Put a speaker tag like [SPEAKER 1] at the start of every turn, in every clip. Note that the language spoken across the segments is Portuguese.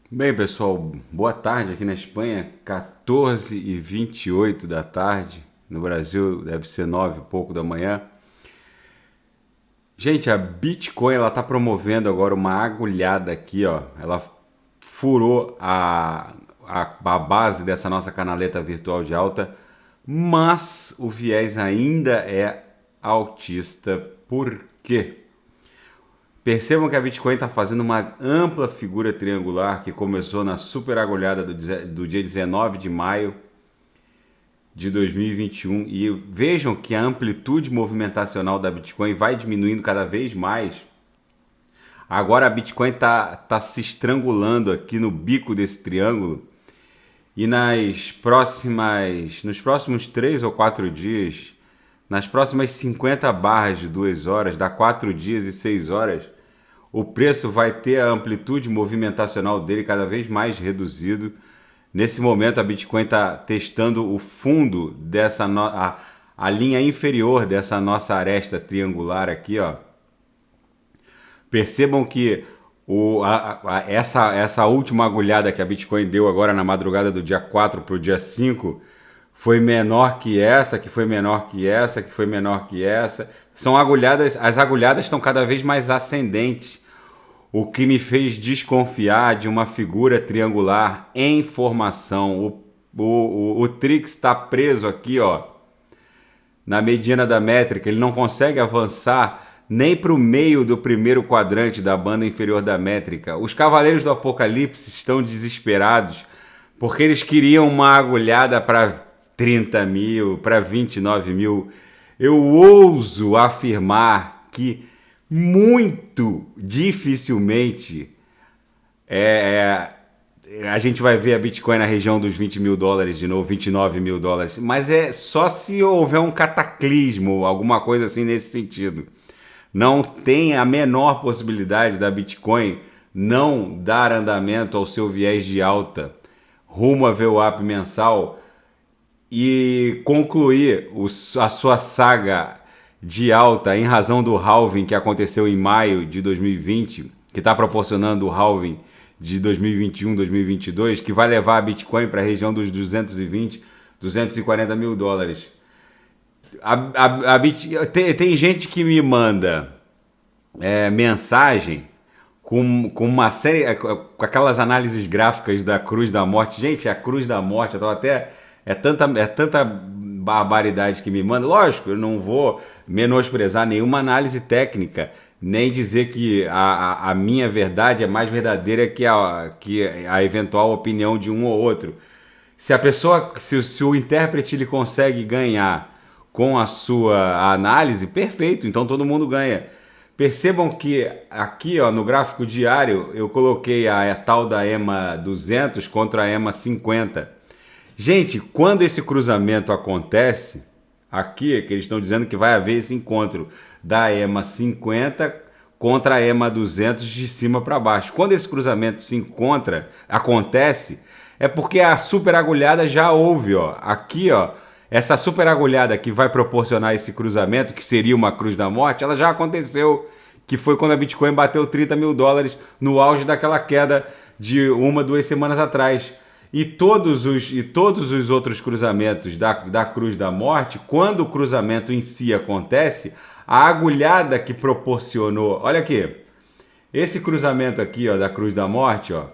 [SPEAKER 1] Bem, pessoal, boa tarde aqui na Espanha, 14h28 da tarde. No Brasil deve ser 9 e pouco da manhã. Gente, a Bitcoin ela tá promovendo agora uma agulhada aqui, ó. Ela furou a base dessa nossa canaleta virtual de alta, mas o viés ainda é altista. Por quê? Percebam que a Bitcoin está fazendo uma ampla figura triangular que começou na super agulhada do dia 19 de maio de 2021 e vejam que a amplitude movimentacional da Bitcoin vai diminuindo cada vez mais. Agora a Bitcoin tá se estrangulando aqui no bico desse triângulo e nos próximos 3 ou 4 dias, nas próximas 50 barras de 2 horas, dá 4 dias e 6 horas, o preço vai ter a amplitude movimentacional dele cada vez mais reduzido. Nesse momento, a Bitcoin está testando o fundo a linha inferior dessa nossa aresta triangular aqui, ó. Percebam que essa última agulhada que a Bitcoin deu agora na madrugada do dia 4 para o dia 5 foi menor que essa, que foi menor que essa, que foi menor que essa. São agulhadas, as agulhadas estão cada vez mais ascendentes, o que me fez desconfiar de uma figura triangular em formação. O Trix está preso aqui, ó, na mediana da métrica, ele não consegue avançar nem para o meio do primeiro quadrante da banda inferior da métrica. Os Cavaleiros do Apocalipse estão desesperados porque eles queriam uma agulhada para 30 mil, para 29 mil. Eu ouso afirmar que muito dificilmente é, a gente vai ver a Bitcoin na região dos 20 mil dólares de novo, 29 mil dólares. Mas é só se houver um cataclismo, alguma coisa assim nesse sentido. Não tem a menor possibilidade da Bitcoin não dar andamento ao seu viés de alta rumo a VWAP mensal e concluir a sua saga de alta em razão do halving que aconteceu em maio de 2020, que está proporcionando o halving de 2021, 2022, que vai levar a Bitcoin para a região dos 220, 240 mil dólares. Tem gente que me manda mensagem com uma série, com aquelas análises gráficas da Cruz da Morte. Gente, a Cruz da Morte, eu tava até é tanta barbaridade que me manda. Lógico, eu não vou menosprezar nenhuma análise técnica, nem dizer que a minha verdade é mais verdadeira que a eventual opinião de um ou outro. Se a pessoa, se o intérprete ele consegue ganhar com a sua análise, perfeito, então todo mundo ganha. Percebam que aqui, ó, no gráfico diário eu coloquei a tal da EMA 200 contra a EMA 50. Gente, quando esse cruzamento acontece, aqui que eles estão dizendo que vai haver esse encontro da EMA 50 contra a EMA 200 de cima para baixo. Quando esse cruzamento acontece, é porque a super agulhada já houve, ó. Aqui, ó, essa super agulhada que vai proporcionar esse cruzamento, que seria uma cruz da morte, ela já aconteceu, que foi quando a Bitcoin bateu 30 mil dólares no auge daquela queda de 1, 2 semanas atrás. E todos os outros cruzamentos da Cruz da Morte, quando o cruzamento em si acontece, a agulhada que proporcionou... Olha aqui, esse cruzamento aqui, ó, da Cruz da Morte, ó,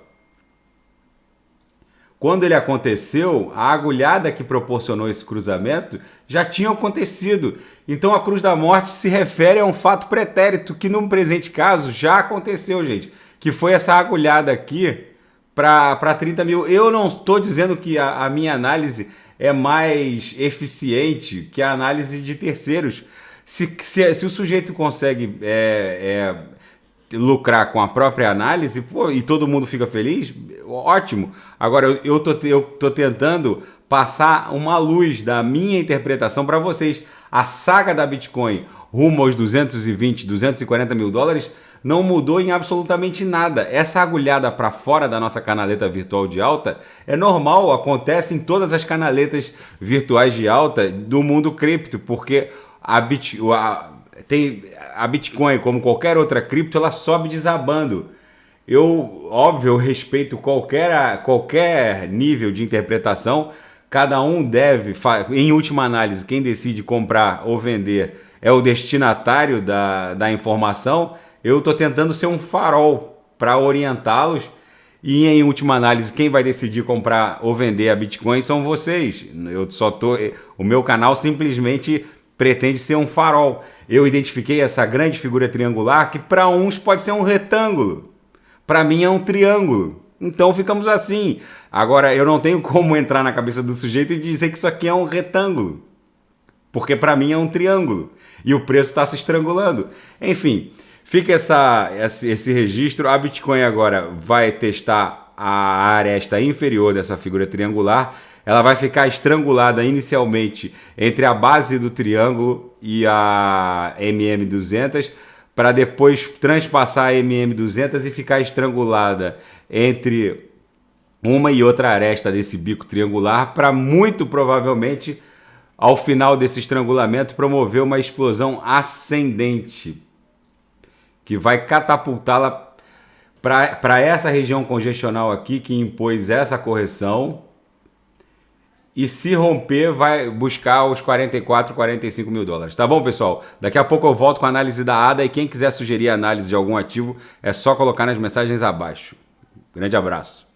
[SPEAKER 1] quando ele aconteceu, a agulhada que proporcionou esse cruzamento já tinha acontecido. Então a Cruz da Morte se refere a um fato pretérito que no presente caso já aconteceu, gente. Que foi essa agulhada aqui para 30 mil. Eu não estou dizendo que a minha análise é mais eficiente que a análise de terceiros. Se o sujeito consegue lucrar com a própria análise, pô, e todo mundo fica feliz, ótimo. Agora, eu tô tentando passar uma luz da minha interpretação para vocês. A saga da Bitcoin rumo aos 220, 240 mil dólares não mudou em absolutamente nada. Essa agulhada para fora da nossa canaleta virtual de alta é normal, acontece em todas as canaletas virtuais de alta do mundo cripto, porque a Bitcoin, como qualquer outra cripto, ela sobe desabando. Óbvio, eu respeito qualquer nível de interpretação. Cada um deve, em última análise, quem decide comprar ou vender é o destinatário da informação. Eu estou tentando ser um farol para orientá-los. E em última análise, quem vai decidir comprar ou vender a Bitcoin são vocês. O meu canal simplesmente pretende ser um farol. Eu identifiquei essa grande figura triangular que para uns pode ser um retângulo. Para mim é um triângulo. Então ficamos assim. Agora, eu não tenho como entrar na cabeça do sujeito e dizer que isso aqui é um retângulo. Porque para mim é um triângulo. E o preço está se estrangulando. Enfim, fica esse registro. A Bitcoin agora vai testar a aresta inferior dessa figura triangular. Ela vai ficar estrangulada inicialmente entre a base do triângulo e a MM200, para depois transpassar a MM200 e ficar estrangulada entre uma e outra aresta desse bico triangular, para muito provavelmente, ao final desse estrangulamento, promover uma explosão ascendente, que vai catapultá-la para essa região congestional aqui, que impôs essa correção. E se romper, vai buscar os 44, 45 mil dólares. Tá bom, pessoal? Daqui a pouco eu volto com a análise da ADA e quem quiser sugerir análise de algum ativo, é só colocar nas mensagens abaixo. Grande abraço.